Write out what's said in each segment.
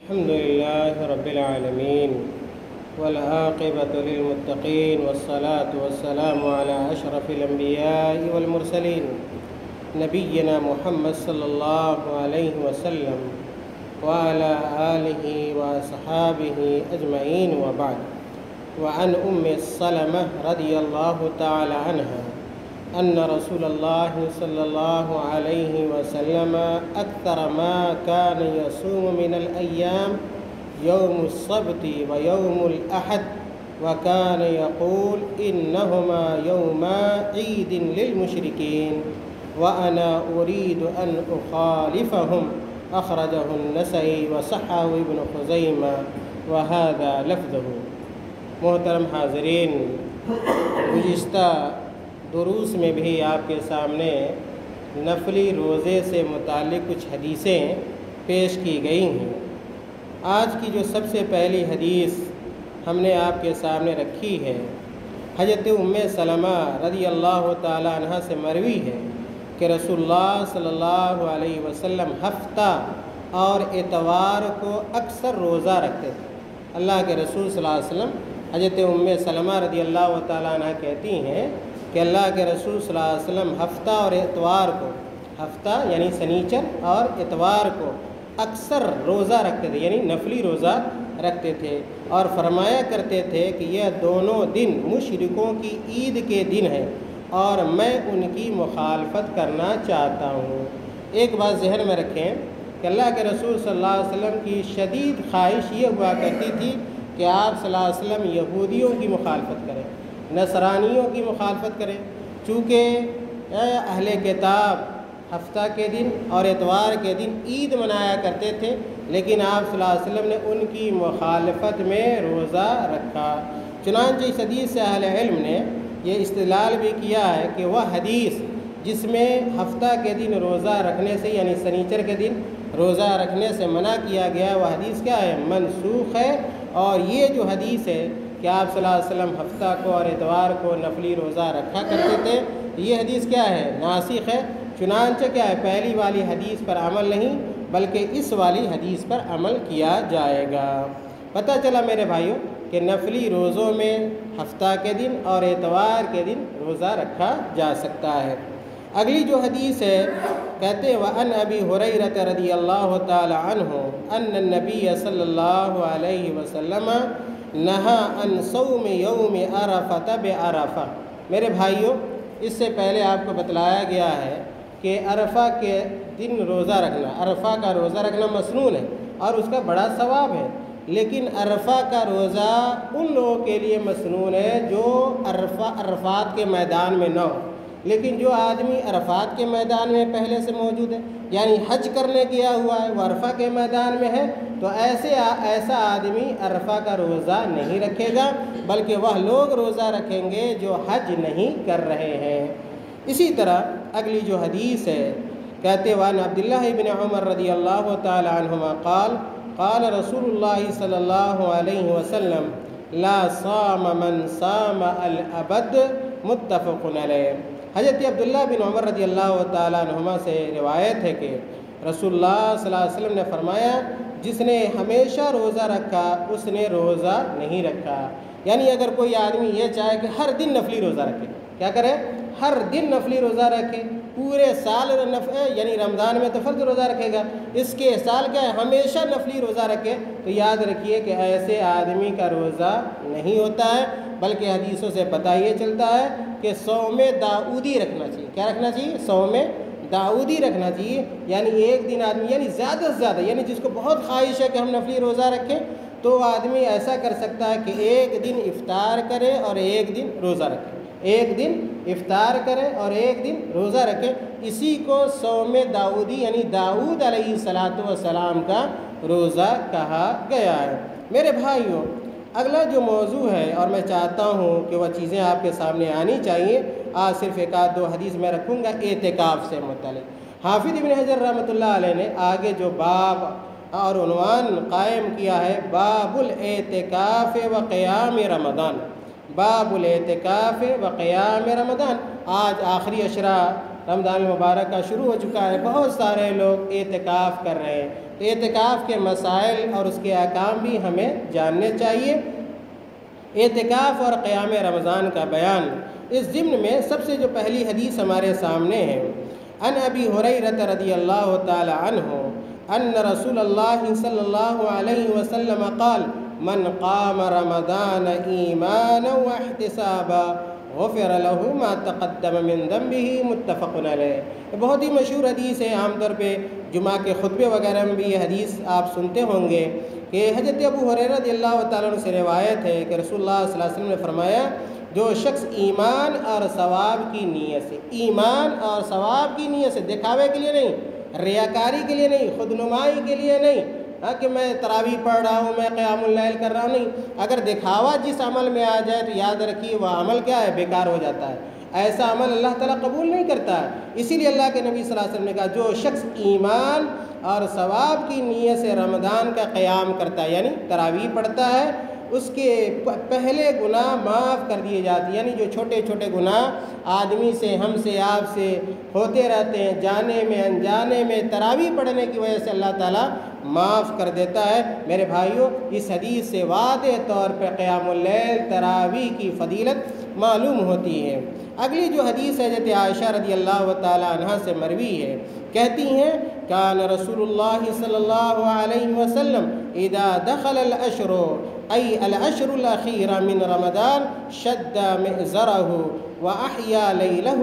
الحمد لله رب العالمين والعاقبة للمتقين والصلاة والسلام على أشرف الأنبياء والمرسلين نبينا محمد صلى الله عليه وسلم وعلى آله وصحابه أجمعين وبعد. وعن سلمة رضي الله تعالى عنها أن رسول الله صلى الله عليه وسلم أكثر ما كان يصوم من الأيام يوم السبت ويوم الأحد، وكان يقول إنهما يوما عيد للمشركين وأنا أريد أن أخالفهم. أخرجه النسائي وصححه ابن خزیمہ وهذا لفظه۔ محترم حاضرین، گزشتہ دروس میں بھی آپ کے سامنے نفلی روزے سے متعلق کچھ حدیثیں پیش کی گئی ہیں۔ آج کی جو سب سے پہلی حدیث ہم نے آپ کے سامنے رکھی ہے، حضرت سلمہ رضی اللہ تعالی عنہ سے مروی ہے کہ رسول اللہ صلی اللہ علیہ وسلم ہفتہ اور اتوار کو اکثر روزہ رکھتے تھے۔ اللہ کے رسول صلی اللہ علیہ وسلم، حضرت سلمہ رضی اللہ تعالی عنہ کہتی ہیں کہ اللہ کے رسول صلی اللہ علیہ وسلم ہفتہ اور اتوار کو، ہفتہ یعنی سنیچر اور اتوار کو اکثر روزہ رکھتے تھے، یعنی نفلی روزہ رکھتے تھے، اور فرمایا کرتے تھے کہ یہ دونوں دن مشرکوں کی عید کے دن ہیں اور میں ان کی مخالفت کرنا چاہتا ہوں۔ ایک بات ذہن میں رکھیں کہ اللہ کے رسول صلی اللہ علیہ وسلم کی شدید خواہش یہ ہوا کرتی تھی کہ آپ صلی اللہ علیہ وسلم یہودیوں کی مخالفت کریں، نصرانیوں کی مخالفت کریں، چونکہ اہل کتاب ہفتہ کے دن اور اتوار کے دن عید منایا کرتے تھے، لیکن آپ صلی اللہ علیہ وسلم نے ان کی مخالفت میں روزہ رکھا۔ چنانچہ اس حدیث سے اہل علم نے یہ استدلال بھی کیا ہے کہ وہ حدیث جس میں ہفتہ کے دن روزہ رکھنے سے یعنی سنیچر کے دن روزہ رکھنے سے منع کیا گیا، وہ حدیث کیا ہے؟ منسوخ ہے۔ اور یہ جو حدیث ہے کہ آپ صلی اللہ علیہ وسلم ہفتہ کو اور اتوار کو نفلی روزہ رکھا کرتے تھے، یہ حدیث کیا ہے؟ ناسخ ہے۔ چنانچہ کیا ہے؟ پہلی والی حدیث پر عمل نہیں بلکہ اس والی حدیث پر عمل کیا جائے گا۔ پتہ چلا میرے بھائیوں کہ نفلی روزوں میں ہفتہ کے دن اور اتوار کے دن روزہ رکھا جا سکتا ہے۔ اگلی جو حدیث ہے، کہتے ہیں وَأَنْ أَبِي هُرَيْرَةَ رضی اللہ تعالی عنہ أن النبی صلی اللہ علیہ وسلم نہا عن صوم یوم عرفہ بعرفہ۔ میرے بھائیوں، اس سے پہلے آپ کو بتلایا گیا ہے کہ عرفہ کے دن روزہ رکھنا، عرفہ کا روزہ رکھنا مسنون ہے اور اس کا بڑا ثواب ہے، لیکن عرفہ کا روزہ ان لوگوں کے لیے مسنون ہے جو عرفات کے میدان میں نہ ہو۔ لیکن جو آدمی عرفات کے میدان میں پہلے سے موجود ہے، یعنی حج کرنے گیا ہوا ہے، وہ عرفہ کے میدان میں ہے، تو ایسا آدمی عرفہ کا روزہ نہیں رکھے گا، بلکہ وہ لوگ روزہ رکھیں گے جو حج نہیں کر رہے ہیں۔ اسی طرح اگلی جو حدیث ہے، کہتے وان عبداللہ بن عمر رضی اللہ تعالی عنہما قال قال رسول اللہ صلی اللہ علیہ وسلم لا صام من صام الابد، متفق علیہ۔ حضرت عبداللہ بن عمر رضی اللہ تعالیٰ عنہما سے روایت ہے کہ رسول اللہ صلی اللہ علیہ وسلم نے فرمایا جس نے ہمیشہ روزہ رکھا اس نے روزہ نہیں رکھا۔ یعنی اگر کوئی آدمی یہ چاہے کہ ہر دن نفلی روزہ رکھے، کیا کرے؟ ہر دن نفلی روزہ رکھے، پورے سال یعنی رمضان میں تو فرض روزہ رکھے گا، اس کے سال کیا ہے؟ ہمیشہ نفلی روزہ رکھے، تو یاد رکھیے کہ ایسے آدمی کا روزہ نہیں ہوتا ہے، بلکہ حدیثوں سے پتہ یہ چلتا ہے کہ صوم داؤدی رکھنا چاہیے۔ کیا رکھنا چاہیے؟ صوم داؤدی رکھنا چاہیے، یعنی ایک دن آدمی یعنی زیادہ سے زیادہ، یعنی جس کو بہت خواہش ہے کہ ہم نفلی روزہ رکھیں، تو آدمی ایسا کر سکتا ہے کہ ایک دن افطار کرے اور ایک دن روزہ رکھے، ایک دن افطار کرے اور ایک دن روزہ رکھے۔ اسی کو صوم داؤدی یعنی داؤد علیہ السلام کا روزہ کہا گیا ہے۔ میرے بھائیوں، اگلا جو موضوع ہے اور میں چاہتا ہوں کہ وہ چیزیں آپ کے سامنے آنی چاہیے، آج صرف ایک آدھ دو حدیث میں رکھوں گا اعتکاف سے متعلق۔ حافظ ابن حجر رحمۃ اللہ علیہ نے آگے جو باب اور عنوان قائم کیا ہے، باب الاعتکاف و قیام رمضان، باب الاعتکاف و قیام رمضان۔ آج آخری عشرہ رمضان المبارک کا شروع ہو چکا ہے، بہت سارے لوگ اعتکاف کر رہے ہیں، اعتکاف کے مسائل اور اس کے احکام بھی ہمیں جاننے چاہیے۔ اعتکاف اور قیام رمضان کا بیان، اس ضمن میں سب سے جو پہلی حدیث ہمارے سامنے ہے، عن ابی ہریرہ رضی اللہ تعالی عنہ ان رسول اللہ صلی اللہ علیہ وسلم قال من قام رمضان ایمانا واحتسابا غفر له ما تقدم من ذنبه متفق علیہ۔ بہت ہی مشہور حدیث ہے، عام طور پہ جمعہ کے خطبے وغیرہ میں بھی یہ حدیث آپ سنتے ہوں گے کہ حضرت ابو ہریرہ رضی اللہ تعالیٰ عنہ سے روایت ہے کہ رسول اللہ صلی اللہ علیہ وسلم نے فرمایا، جو شخص ایمان اور ثواب کی نیت سے، ایمان اور ثواب کی نیت سے، دکھاوے کے لیے نہیں، ریاکاری کے لیے نہیں، خود نمائی کے لیے نہیں کہ میں تراویح پڑھ رہا ہوں، میں قیام اللیل کر رہا ہوں، نہیں، اگر دکھاوا جس عمل میں آ جائے تو یاد رکھیے وہ عمل کیا ہے، بیکار ہو جاتا ہے، ایسا عمل اللہ تعالیٰ قبول نہیں کرتا ہے۔ اسی لیے اللہ کے نبی صلی اللہ علیہ وسلم نے کہا، جو شخص ایمان اور ثواب کی نیت سے رمضان کا قیام کرتا ہے، یعنی تراویح پڑھتا ہے، اس کے پہلے گناہ معاف کر دیے جاتے ہیں۔ یعنی جو چھوٹے چھوٹے گناہ آدمی سے، ہم سے، آپ سے ہوتے رہتے ہیں، جانے میں انجانے میں، تراویح پڑھنے کی وجہ سے اللہ تعالیٰ معاف کر دیتا ہے۔ میرے بھائیوں، اس حدیث سے واضح طور پہ قیام اللیل، تراویح کی فضیلت معلوم ہوتی ہے۔ اگلی جو حدیث ہے حضرت عائشہ رضی اللہ تعالیٰ عنہ سے مروی ہے، کہتی ہیں، کان رسول اللہ صلی اللہ علیہ وسلم اذا دخل الاشر ای الاشر الاخیر من رمضان شد مئزرہ وَأَحْيَا لَيْلَهُ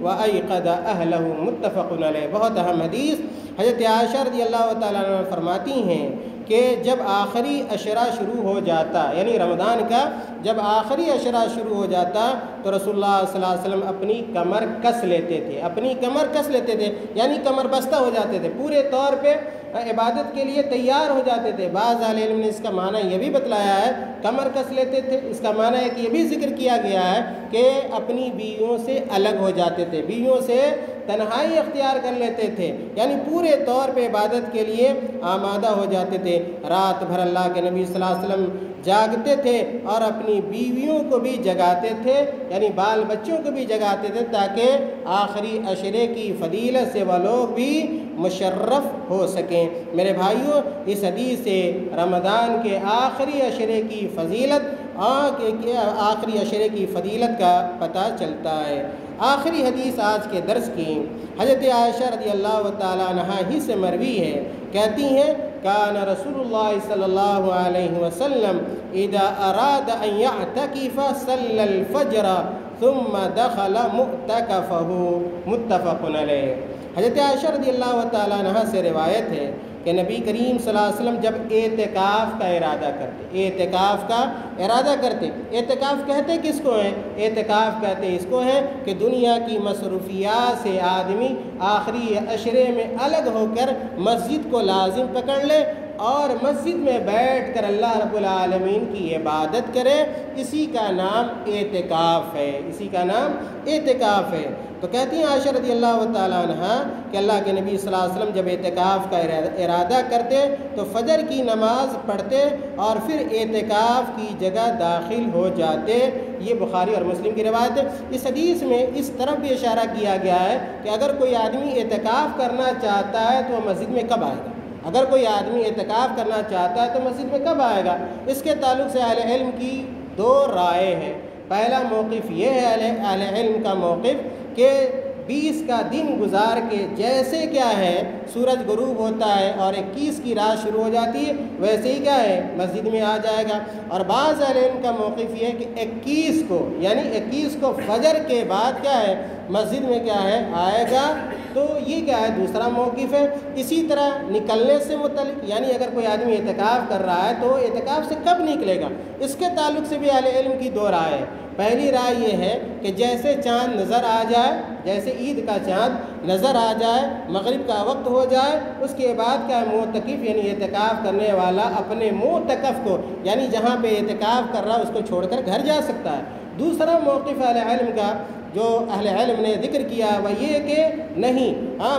وَأَيْقَدَ أَهْلَهُ متفق علیہ۔ بہت اہم حدیث، حضرت عائشہ رضی اللہ تعالیٰ عنہ فرماتی ہیں کہ جب آخری عشرہ شروع ہو جاتا، یعنی رمضان کا جب آخری عشرہ شروع ہو جاتا تو رسول اللہ صلی اللہ علیہ وسلم اپنی کمر کس لیتے تھے، اپنی کمر کس لیتے تھے، یعنی کمر بستہ ہو جاتے تھے، پورے طور پہ عبادت کے لیے تیار ہو جاتے تھے۔ بعض اہل علم نے اس کا معنی یہ بھی بتلایا ہے، کمر کس لیتے تھے، اس کا معنی ہے کہ یہ بھی ذکر کیا گیا ہے کہ اپنی بیویوں سے الگ ہو جاتے تھے، بیویوں سے تنہائی اختیار کر لیتے تھے، یعنی پورے طور پہ عبادت کے لیے آمادہ ہو جاتے تھے۔ رات بھر اللہ کے نبی صلی اللہ علیہ وسلم جاگتے تھے اور اپنی بیویوں کو بھی جگاتے تھے، یعنی بال بچوں کو بھی جگاتے تھے، تاکہ آخری عشرے کی فضیلت سے وہ لوگ بھی مشرف ہو سکیں۔ میرے بھائیوں، اس حدیث سے رمضان کے آخری عشرے کی فضیلت آخری عشرے کی فضیلت کا پتہ چلتا ہے۔ آخری حدیث آج کے درس کی حضرت عائشہ رضی اللہ تعالیٰ عنہ ہی سے مروی ہے، کہتی ہیں، کان رسول اللہ صلی اللہ علیہ وسلم اذا اراد ان یعتکف صلی الفجر ثم دخل معتکفہ متفق علیہ۔ حضرت عائشہ رضی اللہ تعالیٰ عنہ سے روایت ہے کہ نبی کریم صلی اللہ علیہ وسلم جب اعتکاف کا ارادہ کرتے، اعتکاف کہتے کس کو ہیں؟ اعتکاف کہتے اس کو ہیں کہ دنیا کی مصروفیات سے آدمی آخری عشرے میں الگ ہو کر مسجد کو لازم پکڑ لے اور مسجد میں بیٹھ کر اللہ رب العالمین کی عبادت کرے، اسی کا نام اعتکاف ہے، اسی کا نام اعتکاف ہے۔ تو کہتی ہیں عائشہ رضی اللہ تعالیٰ عنہ کہ اللہ کے نبی صلی اللہ علیہ وسلم جب اعتکاف کا ارادہ کرتے تو فجر کی نماز پڑھتے اور پھر اعتکاف کی جگہ داخل ہو جاتے۔ یہ بخاری اور مسلم کی روایت ہے۔ اس حدیث میں اس طرف بھی اشارہ کیا گیا ہے کہ اگر کوئی آدمی اعتکاف کرنا چاہتا ہے تو وہ مسجد میں کب آئے گا؟ اگر کوئی آدمی اعتکاف کرنا چاہتا ہے تو مسجد میں کب آئے گا؟ اس کے تعلق سے اہل علم کی دو رائے ہیں۔ پہلا موقف یہ ہے اہل علم کا موقف کہ 20 کا دن گزار کے جیسے کیا ہے سورج غروب ہوتا ہے اور 21 کی رات شروع ہو جاتی ہے، ویسے ہی کیا ہے مسجد میں آ جائے گا۔ اور بعض اہل علم کا موقف یہ ہے کہ 21 کو، یعنی 21 کو فجر کے بعد کیا ہے مسجد میں کیا ہے آئے گا۔ تو یہ کیا ہے دوسرا موقف ہے۔ اسی طرح نکلنے سے متعلق، یعنی اگر کوئی آدمی اعتکاف کر رہا ہے تو اعتکاف سے کب نکلے گا، اس کے تعلق سے بھی اہل علم کی دو رائے ہے۔ پہلی رائے یہ ہے کہ جیسے چاند نظر آ جائے، جیسے عید کا چاند نظر آ جائے، مغرب کا وقت ہو جائے، اس کے بعد کیا معتکف یعنی اعتکاف کرنے والا اپنے معتکف کو، یعنی جہاں پہ اعتکاف کر رہا ہے اس کو چھوڑ کر گھر جا سکتا ہے۔ دوسرا موقف اہل علم کا جو اہل علم نے ذکر کیا وہ یہ کہ نہیں،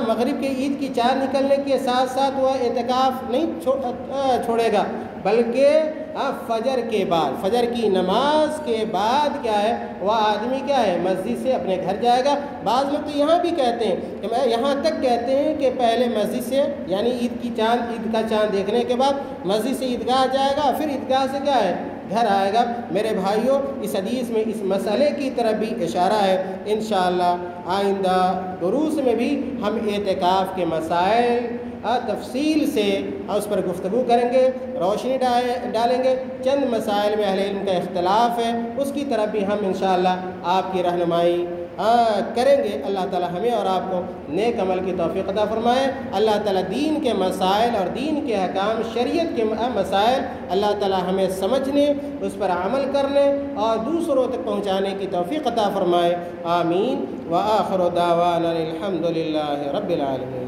مغرب کے عید کی چاند نکلنے کے ساتھ ساتھ وہ اعتکاف نہیں چھوڑے گا، بلکہ فجر کے بعد، فجر کی نماز کے بعد کیا ہے وہ آدمی کیا ہے مسجد سے اپنے گھر جائے گا۔ بعض لوگ تو یہاں بھی کہتے ہیں کہ میں یہاں تک کہتے ہیں کہ پہلے مسجد سے یعنی عید کا چاند دیکھنے کے بعد مسجد سے عیدگاہ جائے گا، پھر عیدگاہ سے کیا ہے گھر آئے گا۔ میرے بھائیوں، اس حدیث میں اس مسئلے کی طرف بھی اشارہ ہے۔ انشاءاللہ آئندہ دروس میں بھی ہم اعتکاف کے مسائل تفصیل سے اس پر گفتگو کریں گے، روشنی ڈالیں گے۔ چند مسائل میں اہل علم کا اختلاف ہے، اس کی طرف بھی ہم انشاءاللہ آپ کی رہنمائی کریں گے۔ اللہ تعالی ہمیں اور آپ کو نیک عمل کی توفیق عطا فرمائے۔ اللہ تعالی دین کے مسائل اور دین کے احکام، شریعت کے مسائل اللہ تعالی ہمیں سمجھنے، اس پر عمل کرنے اور دوسروں تک پہنچانے کی توفیق عطا فرمائے۔ آمین۔ وآخر دعوانا الحمد للہ رب العالمین۔